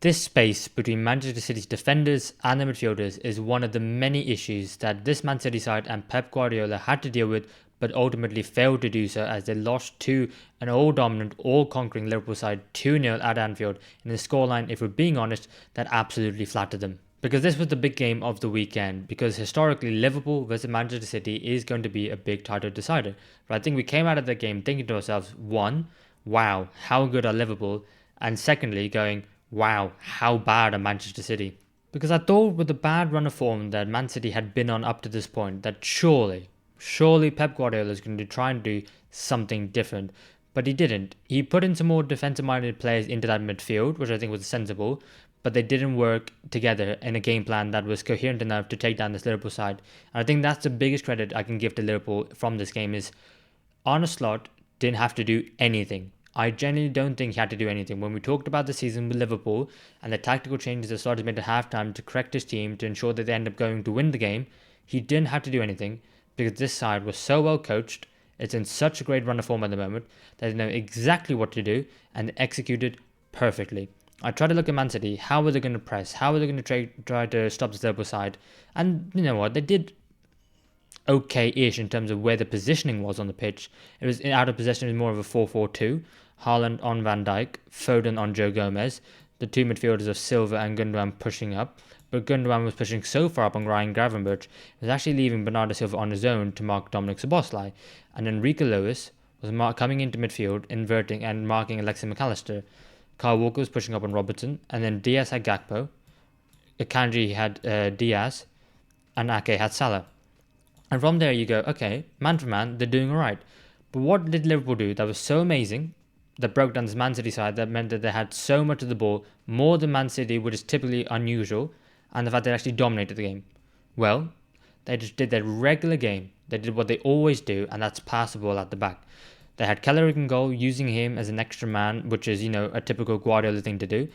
This space between Manchester City's defenders and the midfielders is one of the many issues that this Man City side and Pep Guardiola had to deal with, but ultimately failed to do so as they lost to an all-dominant, all-conquering Liverpool side 2-0 at Anfield in a scoreline, if we're being honest, that absolutely flattered them. Because this was the big game of the weekend, because historically Liverpool versus Manchester City is going to be a big title decider. But I think we came out of the game thinking to ourselves, one, wow, how good are Liverpool? And secondly, going, wow, how bad are Manchester City? Because I thought with the bad run of form that Man City had been on up to this point, that surely Pep Guardiola is going to try and do something different. But he didn't. He put in some more defensive-minded players into that midfield, which I think was sensible, but they didn't work together in a game plan that was coherent enough to take down this Liverpool side. And I think that's the biggest credit I can give to Liverpool from this game is Arne Slot didn't have to do anything. I genuinely don't think he had to do anything. When we talked about the season with Liverpool and the tactical changes that Slot made at halftime to correct his team to ensure that they end up going to win the game, he didn't have to do anything because this side was so well coached. It's in such a great run of form at the moment that they know exactly what to do and executed perfectly. I try to look at Man City. How are they going to press? How are they going to try to stop the Liverpool side? And you know what? They did okay-ish in terms of where the positioning was on the pitch. It was out of possession, it was more of a 4-4-2. Haaland on Van Dijk, Foden on Joe Gomez, the two midfielders of Silva and Gundogan pushing up. But Gundogan was pushing so far up on Ryan Gravenberch, it was actually leaving Bernardo Silva on his own to mark Dominic Szoboszlai. And then Rico Lewis was coming into midfield, inverting and marking Alexis McAllister. Kyle Walker was pushing up on Robertson, and then Diaz had Gakpo, Akanji had Diaz, and Ake had Salah. And from there you go, okay, man for man, they're doing alright. But what did Liverpool do that was so amazing, that broke down this Man City side, that meant that they had so much of the ball, more than Man City, which is typically unusual, and the fact they actually dominated the game? Well, they just did their regular game. They did what they always do, and that's pass the ball at the back. They had Keller in goal, using him as an extra man, which is, a typical Guardiola thing to do.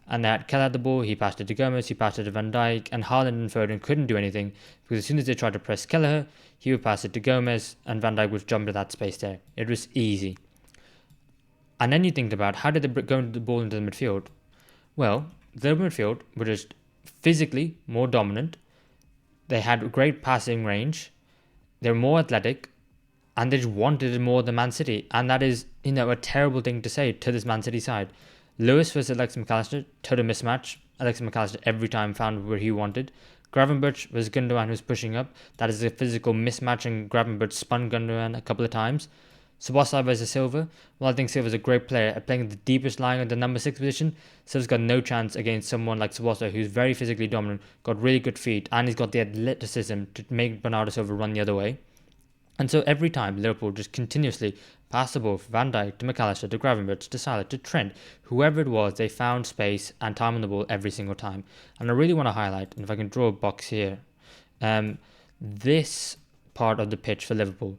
And they had Keller at the ball, he passed it to Gomez, he passed it to Van Dijk, and Haaland and Foden couldn't do anything, because as soon as they tried to press Keller, he would pass it to Gomez, and Van Dijk would jump to that space there. It was easy. And then you think about how did they go into the ball into the midfield? Well, the midfield were just physically more dominant. They had great passing range. They were more athletic, and they just wanted it more than Man City. And that is, a terrible thing to say to this Man City side. Lewis versus Alexis McAllister, total mismatch. Alexis McAllister every time found where he wanted. Gravenberch was Gundogan who was pushing up. That is a physical mismatch, and Gravenberch spun Gundogan a couple of times. Szoboszlai versus Silva. Well, I think Silva's a great player at playing the deepest line at the number 6 position. Silva's got no chance against someone like Szoboszlai, who's very physically dominant, got really good feet, and he's got the athleticism to make Bernardo Silva run the other way. And so every time Liverpool just continuously passed the ball from Van Dijk to McAllister to Gravenberch to Salah to Trent, whoever it was, they found space and time on the ball every single time. And I really want to highlight, and if I can draw a box here, this part of the pitch for Liverpool,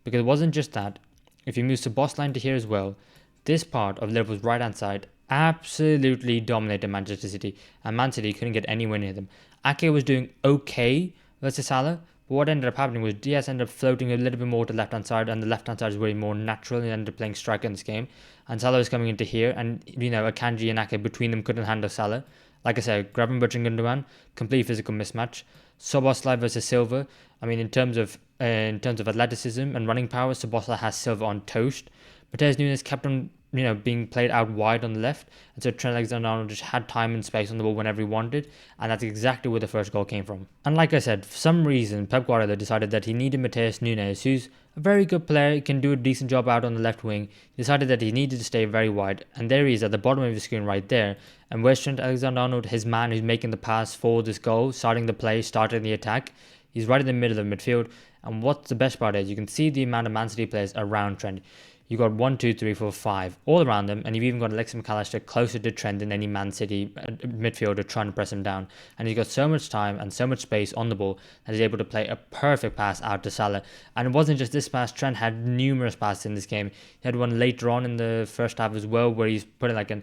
because it wasn't just that. If you move Szoboszlai to here as well, this part of Liverpool's right hand side absolutely dominated Manchester City, and Man City couldn't get anywhere near them. Ake was doing okay versus Salah, but what ended up happening was Diaz ended up floating a little bit more to the left hand side, and the left hand side is really more natural, and ended up playing striker in this game. And Salah was coming into here, and Akanji and Ake between them couldn't handle Salah. Like I said, Gravenberch and Gundogan, complete physical mismatch. Szoboszlai versus Silva. I mean, in terms of athleticism and running power, Szoboszlai has Silva on toast. Matheus Nunes kept on, being played out wide on the left, and so Trent Alexander-Arnold just had time and space on the ball whenever he wanted, and that's exactly where the first goal came from. And like I said, for some reason, Pep Guardiola decided that he needed Matheus Nunes, who's a very good player, he can do a decent job out on the left wing. He decided that he needed to stay very wide, and there he is at the bottom of the screen right there. And where's Trent Alexander-Arnold, his man who's making the pass for this goal, starting the play, starting the attack? He's right in the middle of the midfield, and what's the best part is you can see the amount of Man City players around Trent. You got 1, 2, 3, 4, 5 all around them, and you've even got Alexis McAllister closer to Trent than any Man City midfielder trying to press him down. And he's got so much time and so much space on the ball that he's able to play a perfect pass out to Salah. And it wasn't just this pass, Trent had numerous passes in this game. He had one later on in the first half as well, where he's putting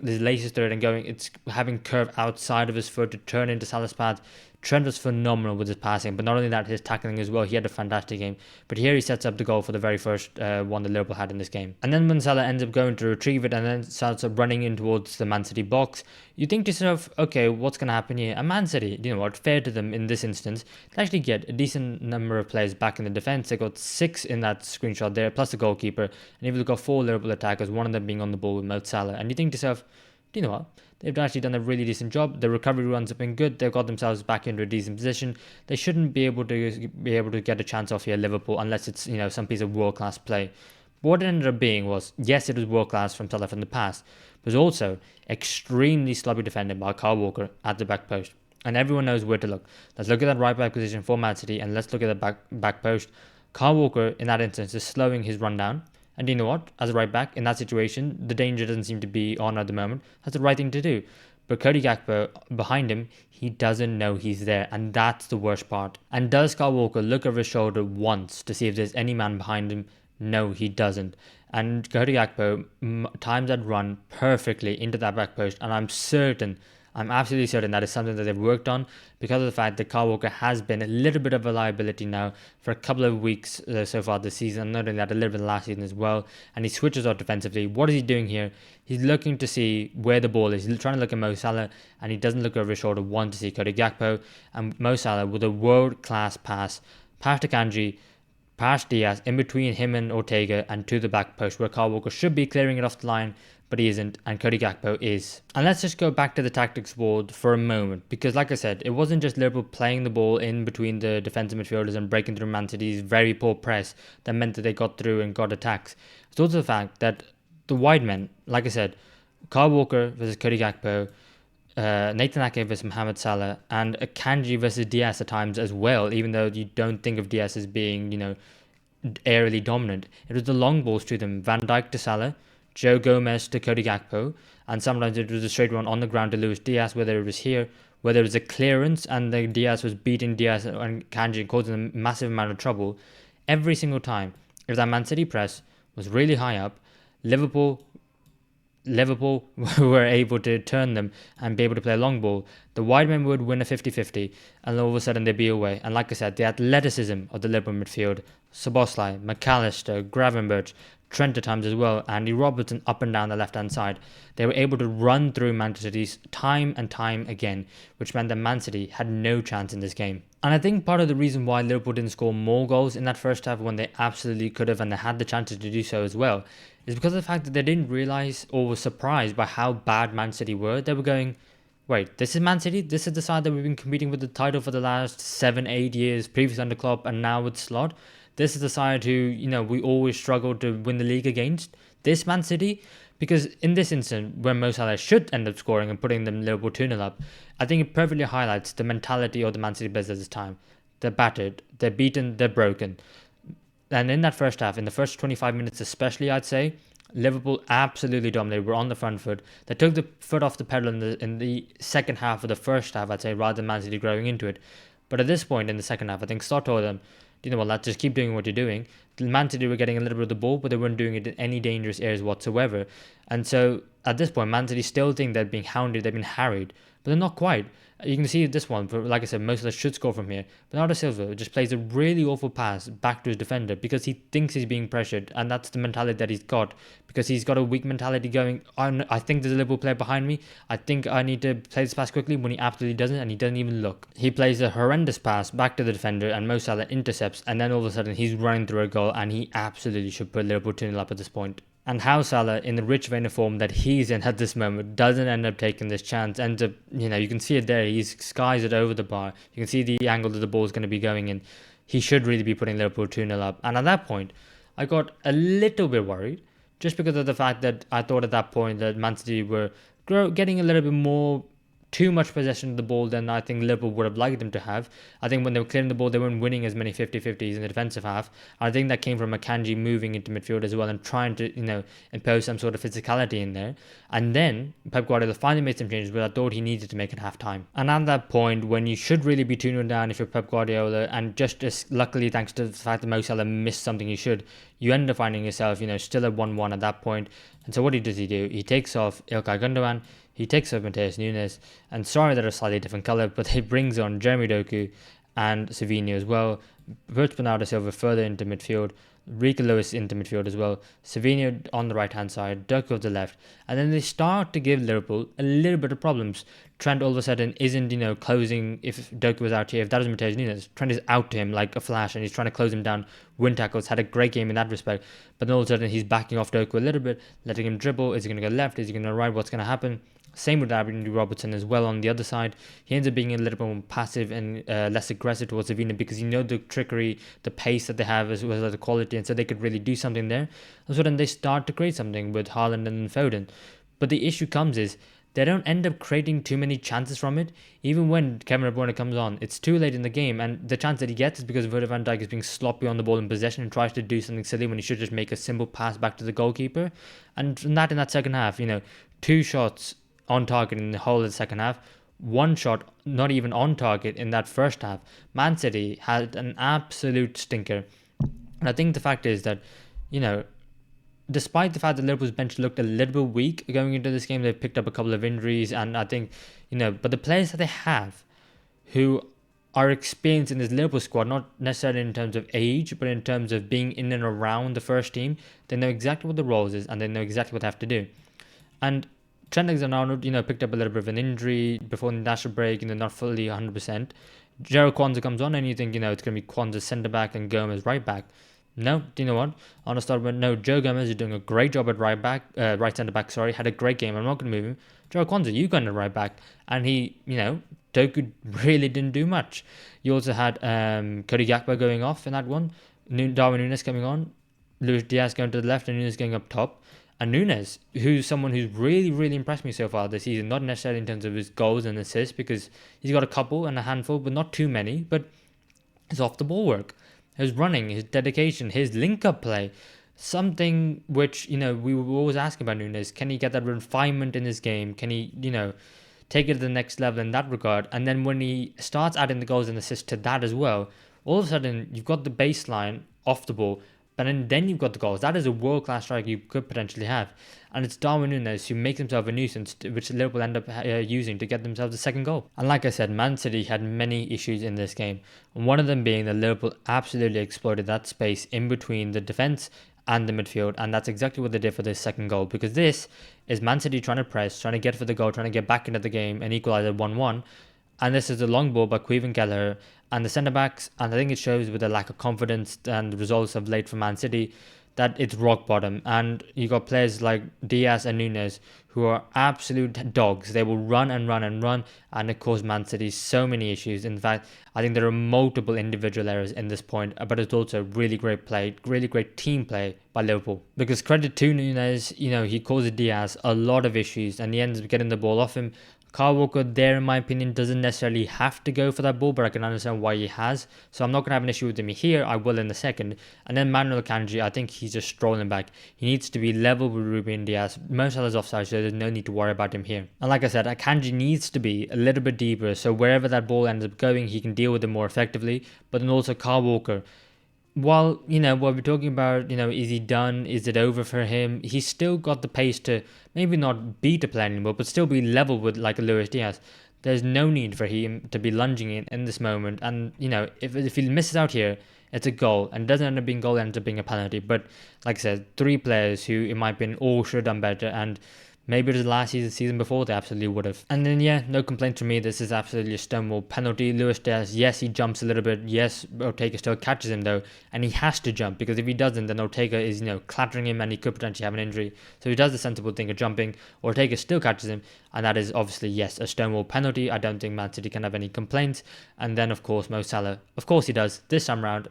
his laces through it and going, it's having curve outside of his foot to turn into Salah's path. Trent was phenomenal with his passing, but not only that, his tackling as well. He had a fantastic game. But here he sets up the goal for the very first one that Liverpool had in this game. And then when Salah ends up going to retrieve it and then starts up running in towards the Man City box, you think to yourself, okay, what's going to happen here? And Man City, you know what, fair to them in this instance, they actually get a decent number of players back in the defence. They got 6 in that screenshot there, plus the goalkeeper. And if you look at 4 Liverpool attackers, one of them being on the ball with Mo Salah. And you think to yourself, do you know what? They've actually done a really decent job. The recovery runs have been good. They've got themselves back into a decent position. They shouldn't be able to get a chance off here, Liverpool, unless it's, you know, some piece of world class play. But what it ended up being was, yes, it was world class from Salah from the past, but it was also extremely sloppy defending by Kyle Walker at the back post. And everyone knows where to look. Let's look at that right back position for Man City, and let's look at the back post. Kyle Walker, in that instance, is slowing his run down. And you know what? As a right back, in that situation, the danger doesn't seem to be on at the moment. That's the right thing to do. But Cody Gakpo, behind him, he doesn't know he's there. And that's the worst part. And does Kyle Walker look over his shoulder once to see if there's any man behind him? No, he doesn't. And Cody Gakpo times that run perfectly into that back post. And I'm absolutely certain that is something that they've worked on, because of the fact that Kyle Walker has been a little bit of a liability now for a couple of weeks so far this season, not only that, a little bit last season as well, and he switches out defensively. What is he doing here? He's looking to see where the ball is. He's trying to look at Mo Salah, and he doesn't look over his shoulder once to see Cody Gakpo, and Mo Salah with a world-class pass to Kanji, past Diaz, in between him and Ortega, and to the back post, where Kyle Walker should be clearing it off the line, but he isn't, and Cody Gakpo is. And let's just go back to the tactics board for a moment, because like I said, it wasn't just Liverpool playing the ball in between the defensive midfielders and breaking through Man City's very poor press that meant that they got through and got attacks. It's also the fact that the wide men, like I said, Kyle Walker versus Cody Gakpo, Nathan Ake versus Mohamed Salah, and Akanji versus Diaz at times as well, even though you don't think of Diaz as being, you know, aerially dominant. It was the long balls to them, Van Dijk to Salah, Joe Gomez to Cody Gakpo, and sometimes it was a straight run on the ground to Luis Diaz, whether it was here, whether it was a clearance and the Diaz was beating Diaz and Kanji, causing them a massive amount of trouble. Every single time, if that Man City press was really high up, Liverpool were able to turn them and be able to play a long ball. The wide men would win a 50-50, and all of a sudden they'd be away. And like I said, the athleticism of the Liverpool midfield, Szoboszlai, McAllister, Gravenberch, Trent at times as well, Andy Robertson up and down the left-hand side. They were able to run through Man City's time and time again, which meant that Man City had no chance in this game. And I think part of the reason why Liverpool didn't score more goals in that first half when they absolutely could have, and they had the chances to do so as well, is because of the fact that they didn't realise or were surprised by how bad Man City were. They were going, wait, this is Man City? This is the side that we've been competing with the title for the last 7-8 years, previously under Klopp and now with Slot? This is the side who, you know, we always struggled to win the league against. This Man City? Because in this instance, when Mo Salah should end up scoring and putting them Liverpool 2-0 up, I think it perfectly highlights the mentality of the Man City players at this time. They're battered, they're beaten, they're broken. And in that first half, in the first 25 minutes especially, I'd say, Liverpool absolutely dominated. Were on the front foot. They took the foot off the pedal in the second half of the first half, I'd say, rather than Man City growing into it. But at this point in the second half, I think Slot told them, you know what, lads, just keep doing what you're doing. Man City were getting a little bit of the ball, but they weren't doing it in any dangerous areas whatsoever. And so at this point, Man City still think they're being hounded, they've been harried, but they're not quite. You can see this one, like I said, most of us should score from here. Bernardo Silva just plays a really awful pass back to his defender because he thinks he's being pressured, and that's the mentality that he's got, because he's got a weak mentality going, I think there's a Liverpool player behind me, I think I need to play this pass quickly, when he absolutely doesn't, and he doesn't even look. He plays a horrendous pass back to the defender, and Mo Salah intercepts, and then all of a sudden he's running through a goal, and he absolutely should put Liverpool 2-0 up at this point. And how Salah, in the rich vein of form that he's in at this moment, doesn't end up taking this chance. Ends up, you can see it there. He skies it over the bar. You can see the angle that the ball is going to be going in. He should really be putting Liverpool 2-0 up. And at that point, I got a little bit worried, just because of the fact that I thought at that point that Man City were getting a little bit more, too much possession of the ball than I think Liverpool would have liked them to have. I think when they were clearing the ball, they weren't winning as many 50-50s in the defensive half. I think that came from Akanji moving into midfield as well and trying to, impose some sort of physicality in there. And then Pep Guardiola finally made some changes, but I thought he needed to make it half-time. And at that point, when you should really be 2-0 down if you're Pep Guardiola, and just as luckily thanks to the fact that Mo Salah missed something he should, you end up finding yourself, still at 1-1 at that point. And so what does he do? He takes off Ilkay Gundogan, he takes over Mateus Nunes, and sorry they're a slightly different colour, but he brings on Jeremy Doku and Savinho as well, puts Bernardo Silva further into midfield, Rico Lewis into midfield as well, Savinho on the right hand side, Doku on the left, and then they start to give Liverpool a little bit of problems. Trent all of a sudden isn't, closing. If Doku was out here, if that was Mateus Nunes, Trent is out to him like a flash and he's trying to close him down, win tackles, had a great game in that respect, but then all of a sudden he's backing off Doku a little bit, letting him dribble. Is he going to go left? Is he going to right? What's going to happen? Same with Andy Robertson as well on the other side. He ends up being a little bit more passive and less aggressive towards Savinho because the trickery, the pace that they have as well as the quality, and so they could really do something there. And so then they start to create something with Haaland and Foden. But the issue comes is they don't end up creating too many chances from it. Even when Kevin De Bruyne comes on, it's too late in the game, and the chance that he gets is because Virgil van Dijk is being sloppy on the ball in possession and tries to do something silly when he should just make a simple pass back to the goalkeeper. And from that in that second half, 2 shots on target in the whole of the second half, 1 shot not even on target in that first half. Man City had an absolute stinker. And I think the fact is that, despite the fact that Liverpool's bench looked a little bit weak going into this game, they've picked up a couple of injuries, and I think, but the players that they have who are experienced in this Liverpool squad, not necessarily in terms of age, but in terms of being in and around the first team, they know exactly what the roles is and they know exactly what they have to do. And Trent Alexander-Arnold, picked up a little bit of an injury before the national break, not fully 100%. Gerald Kwanzaa comes on and you think, it's going to be Kwanzaa centre-back and Gomez right-back. No, do you know what? On a start, no, Joe Gomez is doing a great job at right centre-back, had a great game. I'm not going to move him. Gerald Kwanzaa, you got in right back. And he, Doku really didn't do much. You also had Cody Gakpo going off in that one. Darwin Núñez coming on. Luis Diaz going to the left and Núñez going up top. And Núñez, who's someone who's really, really impressed me so far this season, not necessarily in terms of his goals and assists, because he's got a couple and a handful, but not too many, but his off-the-ball work, his running, his dedication, his link-up play, something which, we were always asking about Núñez. Can he get that refinement in his game? Can he, take it to the next level in that regard? And then when he starts adding the goals and assists to that as well, all of a sudden, you've got the baseline off the ball, but then you've got the goals. That is a world-class striker you could potentially have. And it's Darwin Núñez who makes himself a nuisance, which Liverpool end up using to get themselves a second goal. And like I said, Man City had many issues in this game. And one of them being that Liverpool absolutely exploited that space in between the defence and the midfield. And that's exactly what they did for this second goal. Because this is Man City trying to press, trying to get for the goal, trying to get back into the game and equalise at 1-1. And this is a long ball by Caoimhin Kelleher and the centre-backs, and I think it shows with the lack of confidence and the results of late for Man City that it's rock bottom. And you got players like Diaz and Núñez who are absolute dogs. They will run and run and run, and it caused Man City so many issues. In fact, I think there are multiple individual errors in this point, but it's also really great play, really great team play by Liverpool. Because credit to Núñez, he causes Diaz a lot of issues and he ends up getting the ball off him. Kyle Walker there, in my opinion, doesn't necessarily have to go for that ball, but I can understand why he has. So I'm not going to have an issue with him here. I will in a second. And then Manuel Akanji, I think he's just strolling back. He needs to be level with Ruben Diaz. Mo Salah's offside, so there's no need to worry about him here. And like I said, Akanji needs to be a little bit deeper, so wherever that ball ends up going, he can deal with it more effectively. But then also Kyle Walker, while, what we're talking about, is he done? Is it over for him? He's still got the pace to maybe not beat a player anymore, but still be level with like a Luis Diaz. There's no need for him to be lunging in this moment. And, if he misses out here, it's a goal. And it doesn't end up being a goal, it ends up being a penalty. But like I said, 3 players who, in my opinion, all should have done better. And maybe it was last season before, they absolutely would have. And then, no complaints from me. This is absolutely a stonewall penalty. Luis Diaz, yes, he jumps a little bit. Yes, Ortega still catches him, though. And he has to jump, because if he doesn't, then Ortega is, clattering him and he could potentially have an injury. So he does the sensible thing of jumping. Ortega still catches him. And that is obviously, yes, a stonewall penalty. I don't think Man City can have any complaints. And then, of course, Mo Salah. Of course he does. This time round,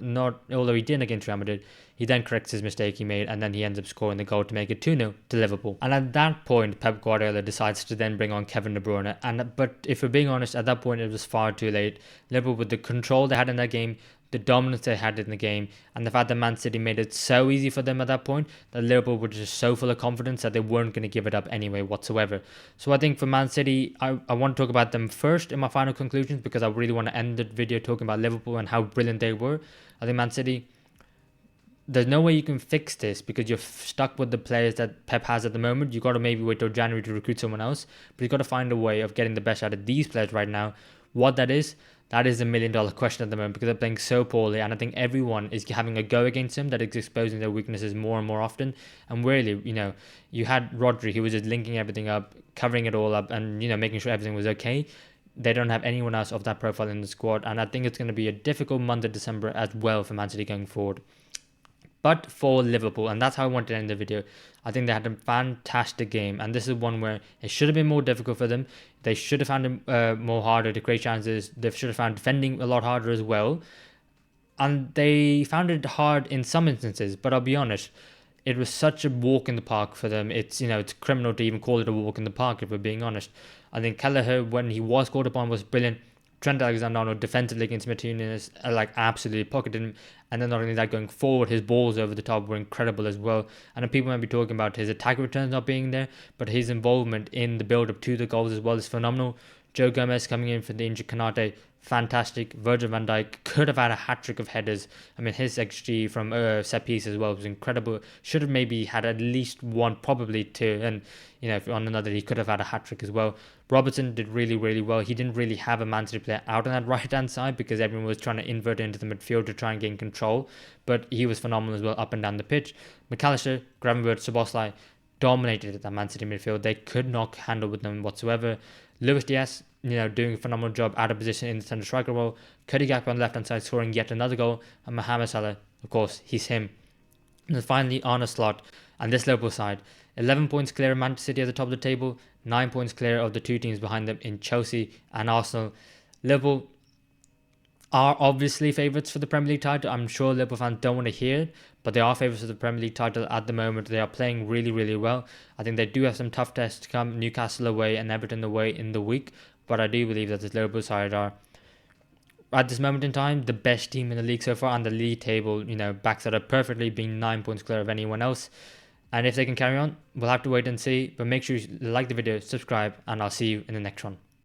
although he didn't against Real Madrid. He then corrects his mistake he made, and then he ends up scoring the goal to make it 2-0 to Liverpool. And at that point, Pep Guardiola decides to then bring on Kevin De Bruyne. But if we're being honest, at that point it was far too late. Liverpool, with the control they had in that game, the dominance they had in the game, and the fact that Man City made it so easy for them at that point, that Liverpool were just so full of confidence that they weren't going to give it up anyway whatsoever. So I think for Man City, I want to talk about them first in my final conclusions, because I really want to end the video talking about Liverpool and how brilliant they were. I think Man City, there's no way you can fix this because you're stuck with the players that Pep has at the moment. You've got to maybe wait till January to recruit someone else, but you've got to find a way of getting the best out of these players right now. What that is $1 million question at the moment because they're playing so poorly, and I think everyone is having a go against them that is exposing their weaknesses more and more often. And really, you had Rodri, who was just linking everything up, covering it all up, and making sure everything was okay. They don't have anyone else of that profile in the squad, and I think it's going to be a difficult month of December as well for Man City going forward. But for Liverpool, and that's how I wanted to end the video, I think they had a fantastic game, and this is one where it should have been more difficult for them. They should have found it more harder to create chances. They should have found defending a lot harder as well, and they found it hard in some instances. But I'll be honest, it was such a walk in the park for them. It's criminal to even call it a walk in the park if we're being honest. I think Kelleher, when he was called upon, was brilliant. Trent Alexander-Arnold defensively against Martinez, absolutely pocketed him. And then not only that, going forward, his balls over the top were incredible as well. And people might be talking about his attack returns not being there, but his involvement in the build-up to the goals as well is phenomenal. Joe Gomez coming in for the injured Kanate, fantastic. Virgil van Dijk could have had a hat-trick of headers. I mean, his XG from set piece as well was incredible. Should have maybe had at least one, probably two. And, if on another, he could have had a hat-trick as well. Robertson did really, really well. He didn't really have a Man City player out on that right-hand side because everyone was trying to invert into the midfield to try and gain control. But he was phenomenal as well up and down the pitch. McAllister, Gravenberch, Szoboszlai dominated that Man City midfield. They could not handle with them whatsoever. Luis Diaz, doing a phenomenal job out of position in the centre striker role. Cody Gakpo on the left-hand side scoring yet another goal. And Mohamed Salah, of course, he's him. And then finally, Arne Slot and this Liverpool side. 11 points clear of Manchester City at the top of the table. 9 points clear of the two teams behind them in Chelsea and Arsenal. Liverpool are obviously favourites for the Premier League title. I'm sure Liverpool fans don't want to hear it, but they are favourites for the Premier League title at the moment. They are playing really, really well. I think they do have some tough tests to come. Newcastle away and Everton away in the week. But I do believe that this Liverpool side are, at this moment in time, the best team in the league so far. And the league table, backs that up perfectly, being 9 points clear of anyone else. And if they can carry on, we'll have to wait and see. But make sure you like the video, subscribe, and I'll see you in the next one.